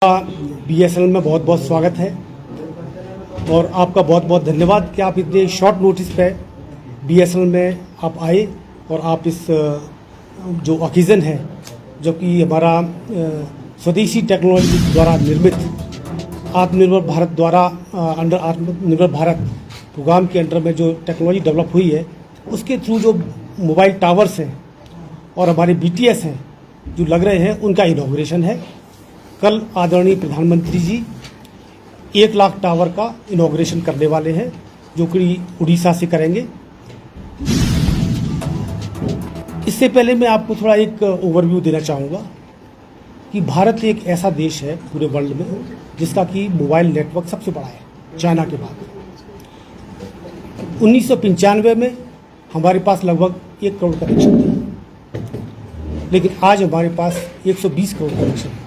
BSNL में बहुत बहुत स्वागत है और आपका बहुत बहुत धन्यवाद कि आप इतने शॉर्ट नोटिस पे बीएसएनएल में आप आए और आप इस जो ओकेज़न है जो कि हमारा स्वदेशी टेक्नोलॉजी द्वारा निर्मित आत्मनिर्भर भारत द्वारा अंडर आत्मनिर्भर भारत प्रोग्राम के अंडर में जो टेक्नोलॉजी डेवलप हुई है उसके थ्रू जो मोबाइल टावर्स हैं और हमारे बीटीएस हैं जो लग रहे हैं उनका इनॉग्रेशन है। कल आदरणीय प्रधानमंत्री जी 1 लाख टावर का इनॉग्रेशन करने वाले हैं जो कि उड़ीसा से करेंगे। इससे पहले मैं आपको थोड़ा एक ओवरव्यू देना चाहूँगा कि भारत एक ऐसा देश है पूरे वर्ल्ड में जिसका कि मोबाइल नेटवर्क सबसे बड़ा है चाइना के बाद। 1995 में हमारे पास लगभग 1 करोड़ कनेक्शन थे, लेकिन आज हमारे पास 120 करोड़ कनेक्शन है।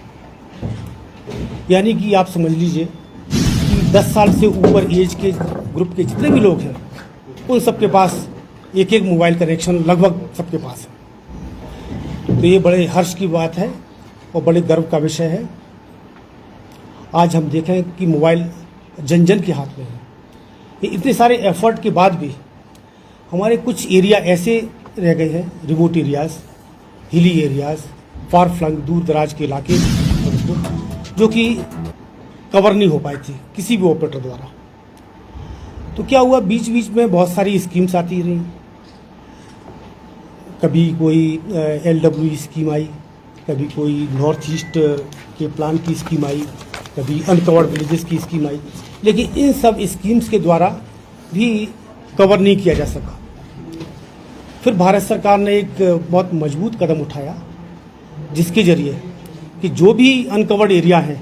यानी कि आप समझ लीजिए कि 10 साल से ऊपर एज के ग्रुप के जितने भी लोग हैं उन सबके पास एक मोबाइल कनेक्शन लगभग सबके पास है। तो ये बड़े हर्ष की बात है और बड़े गर्व का विषय है। आज हम देखें कि मोबाइल जन जन के हाथ में है। ये इतने सारे एफर्ट के बाद भी हमारे कुछ एरिया ऐसे रह गए हैं, remote areas, hilly areas, far flung दूर दराज के इलाके जो कि कवर नहीं हो पाई थी किसी भी ऑपरेटर द्वारा। तो क्या हुआ, बीच बीच में बहुत सारी स्कीम्स आती रही। कभी कोई LWE स्कीम आई, कभी कोई नॉर्थ ईस्ट के प्लान की स्कीम आई, कभी अनकवर्ड विलेजेस की स्कीम आई, लेकिन इन सब स्कीम्स के द्वारा भी कवर नहीं किया जा सका। फिर भारत सरकार ने एक बहुत मजबूत कदम उठाया जिसके जरिए कि जो भी अनकवर्ड एरिया है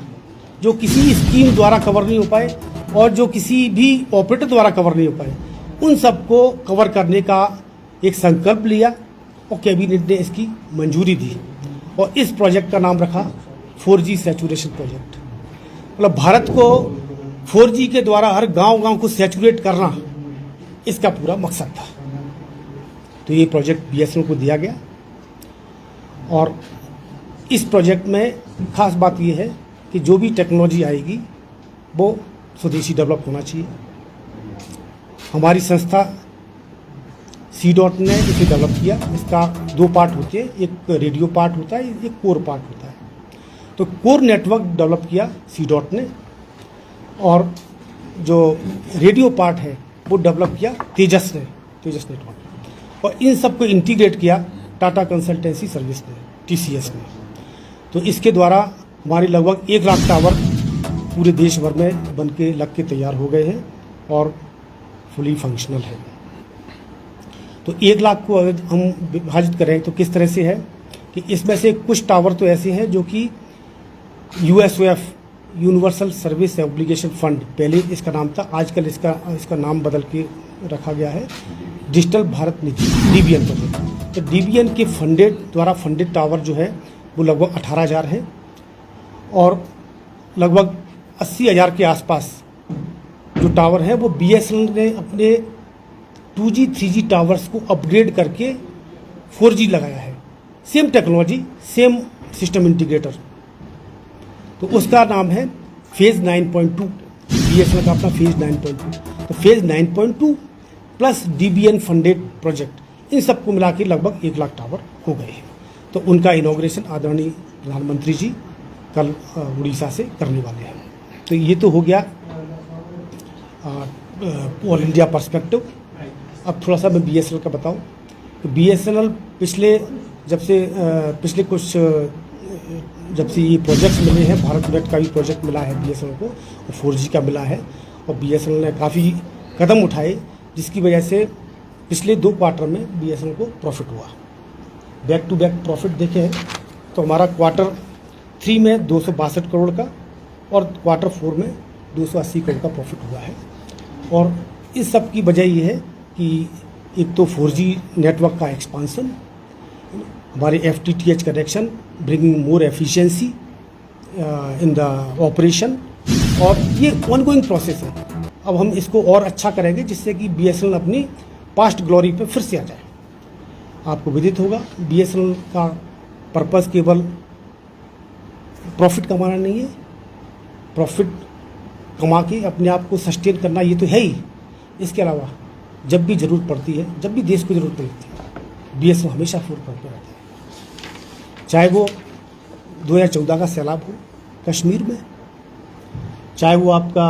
जो किसी स्कीम द्वारा कवर नहीं हो पाए और जो किसी भी ऑपरेटर द्वारा कवर नहीं हो पाए उन सबको कवर करने का एक संकल्प लिया और कैबिनेट ने इसकी मंजूरी दी और इस प्रोजेक्ट का नाम रखा 4G सैचुरेशन प्रोजेक्ट। मतलब भारत को 4G के द्वारा हर गांव-गांव को सैचुरेट करना इसका पूरा मकसद था। तो ये प्रोजेक्ट बीएसएनएल को दिया गया और इस प्रोजेक्ट में खास बात यह है कि जो भी टेक्नोलॉजी आएगी वो स्वदेशी डेवलप होना चाहिए। हमारी संस्था C.DOT ने इसे डेवलप किया। इसका 2 पार्ट होते हैं, एक रेडियो पार्ट होता है, एक कोर पार्ट होता है। तो कोर नेटवर्क डेवलप किया C.DOT ने और जो रेडियो पार्ट है वो डेवलप किया तेजस नेटवर्क और इन सबको इंटीग्रेट किया टाटा कंसल्टेंसी सर्विस ने, TCS ने। तो इसके द्वारा हमारे लगभग 1 लाख टावर पूरे देश भर में बन के लग के तैयार हो गए हैं और फुली फंक्शनल है। तो 1 लाख को अगर हम विभाजित करें तो किस तरह से है कि इसमें से कुछ टावर तो ऐसे हैं जो कि USOF universal service obligation fund, पहले इसका नाम था, आजकल इसका नाम बदल के रखा गया है डिजिटल भारत निधि, DBN प्रोजेक्ट। तो DBN के द्वारा फंडेड टावर जो है वो लगभग 18,000 है और लगभग 80,000 के आसपास जो टावर है वो BSNL ने अपने 2G 3G टावर्स को अपग्रेड करके 4G लगाया है। Same technology, same system integrator. तो उसका नाम है फेज़ 9.2, BSNL का अपना फेज़ 9.2। तो phase 9.2 plus DBN funded project, इन सबको मिला के लगभग 1 लाख टावर हो गए हैं। तो उनका इनॉग्रेशन आदरणीय प्रधानमंत्री जी कल उड़ीसा से करने वाले हैं। तो ये तो हो गया ऑल इंडिया पर्सपेक्टिव। अब थोड़ा सा मैं BSNL का बताऊं तो BSNL जब से ये प्रोजेक्ट्स मिले हैं, भारत नेट का भी प्रोजेक्ट मिला है BSNL को और 4G का मिला है और BSNL ने काफ़ी कदम उठाए जिसकी वजह से पिछले 2 क्वार्टर में BSNL को प्रॉफिट हुआ। बैक टू बैक प्रॉफिट देखें तो हमारा क्वार्टर 3 में 262 करोड़ का और क्वार्टर 4 में 280 करोड़ का प्रॉफिट हुआ है। और इस सब की वजह ये है कि एक तो 4G नेटवर्क का एक्सपांसन, हमारे FTTH connection bringing more efficiency in the operation, और ये ऑनगोइंग प्रोसेस है। अब हम इसको और अच्छा करेंगे जिससे कि BSNL अपनी पास्ट ग्लोरी पे फिर से आ जाए। आपको विदित होगा BSNL का पर्पस केवल प्रॉफिट कमाना नहीं है, प्रॉफिट कमा के अपने आप को सस्टेन करना, ये तो है ही। इसके अलावा जब भी ज़रूरत पड़ती है, जब भी देश को ज़रूरत पड़ती है, बीएसएनएल हमेशा फोरफ्रंट पे रहता है। चाहे वो 2014 का सैलाब हो कश्मीर में, चाहे वो आपका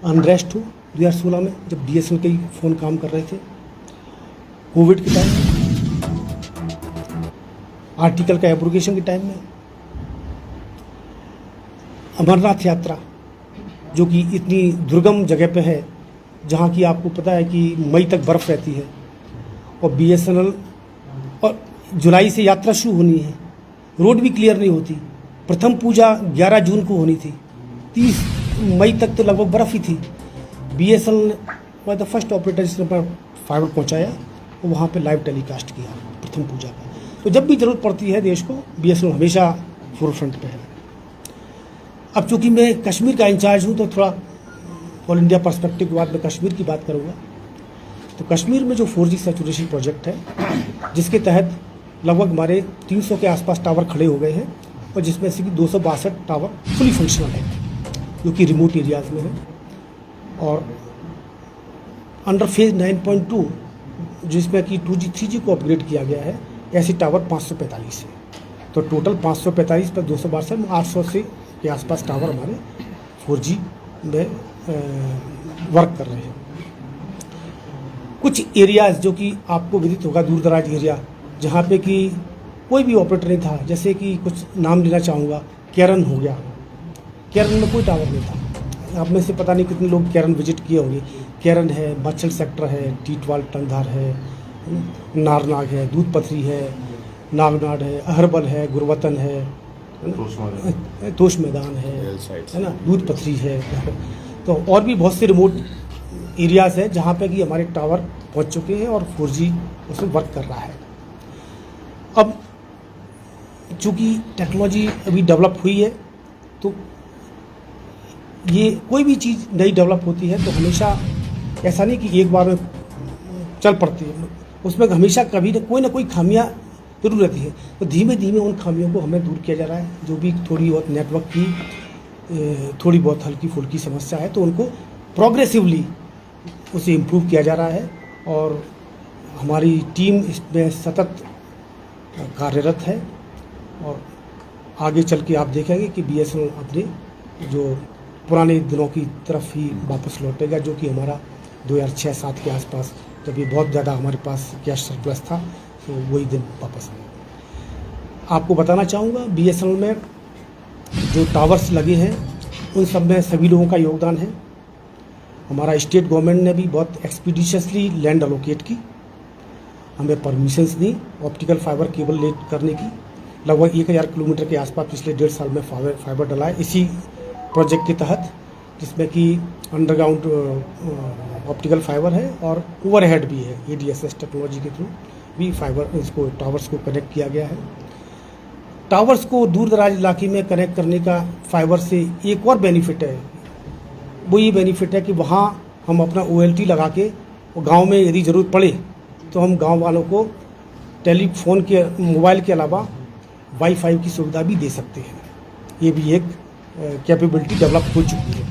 अनरेस्ट हो 2016 में जब बीएसएनएल के ही फ़ोन काम कर रहे थे, कोविड के टाइम में, आर्टिकल का एब्रोगेशन के टाइम में, अमरनाथ यात्रा जो कि इतनी दुर्गम जगह पे है, जहाँ की आपको पता है कि मई तक बर्फ़ रहती है, और बीएसएनएल और जुलाई से यात्रा शुरू होनी है, रोड भी क्लियर नहीं होती। प्रथम पूजा 11 जून को होनी थी, 30 मई तक तो लगभग बर्फ़ ही थी। BSNL was the first operator जिसने फाइबर पहुँचाया और वहाँ पे लाइव टेलीकास्ट किया प्रथम पूजा का। तो जब भी ज़रूरत पड़ती है देश को, बीएसएनएल हमेशा फोरफ्रंट पे है। अब चूँकि मैं कश्मीर का इंचार्ज हूँ तो थोड़ा ऑल इंडिया पर्सपेक्टिव के बाद मैं कश्मीर की बात करूँगा। तो कश्मीर में जो 4G सैचुरेशन प्रोजेक्ट है, जिसके तहत लगभग हमारे 300 के आसपास टावर खड़े हो गए हैं, और जिसमें से कि 262 टावर फुली फंक्शनल है, जो कि रिमोट एरियाज़ में है। और अंडर फेज 9.2 जिसमें कि 2G 3G को अपग्रेड किया गया है, ऐसे टावर 545 है। तो टोटल 545 पर 262 800 से के आसपास टावर हमारे 4G में वर्क कर रहे हैं। कुछ एरियाज़ जो कि आपको विदित होगा, दूर दराज एरिया जहाँ पे कि कोई भी ऑपरेटर नहीं था, जैसे कि कुछ नाम लेना चाहूँगा, केरन हो गया, केरन में कोई टावर नहीं था। आप में से पता नहीं कितने लोग केरन विजिट किए होंगे। केरन है, मच्छल सेक्टर है, टीटवाल टंगधार है, नारनाग है, दूध पथरी है, नागनाड है, अहरबल है, गुरवतन है, तोश मैदान है ना, दूध पथरी है। तो और भी बहुत से रिमोट एरियाज़ है जहाँ पे कि हमारे टावर पहुँच चुके हैं और 4G उसमें वर्क कर रहा है। अब चूँकि टेक्नोलॉजी अभी डेवलप हुई है, तो ये कोई भी चीज़ नई डेवलप होती है तो हमेशा ऐसा नहीं कि एक बार में चल पड़ती है, उसमें हमेशा कभी ना कोई खामियां जरूर रहती है। तो धीमे धीमे उन खामियों को हमें दूर किया जा रहा है। जो भी थोड़ी बहुत नेटवर्क की थोड़ी बहुत हल्की फुल्की समस्या है तो उनको प्रोग्रेसिवली उसे इम्प्रूव किया जा रहा है, और हमारी टीम इसमें सतत कार्यरत है। और आगे चल के आप देखेंगे कि बीएसएनएल अपने जो पुराने दिनों की तरफ ही वापस लौटेगा, जो कि हमारा 2006-07 के आसपास जब ये बहुत ज़्यादा हमारे पास कैश सरप्लस था, तो वही दिन वापस आए। आपको बताना चाहूँगा बीएसएनएल में जो टावर्स लगे हैं उन सब में सभी लोगों का योगदान है। हमारा स्टेट गवर्नमेंट ने भी बहुत एक्सपीडिशियसली लैंड अलोकेट की, हमें परमिशंस दी ऑप्टिकल फाइबर केबल ले करने की। लगभग 1000 किलोमीटर के आसपास पिछले 1.5 साल में फाइबर डला है इसी प्रोजेक्ट के तहत, जिसमें कि अंडरग्राउंड ऑप्टिकल फाइबर है और ओवरहेड भी है। ADSS टेक्नोलॉजी के थ्रू भी फाइबर इसको टावर्स को कनेक्ट किया गया है। टावर्स को दूर दराज इलाके में कनेक्ट करने का फाइबर से एक और बेनिफिट है, वो ये बेनिफिट है कि वहाँ हम अपना OLT लगा के गाँव में यदि ज़रूरत पड़े तो हम गाँव वालों को टेलीफोन के मोबाइल के अलावा वाईफाई की सुविधा भी दे सकते हैं। ये भी एक कैपेबिलिटी डेवलप हो चुकी है।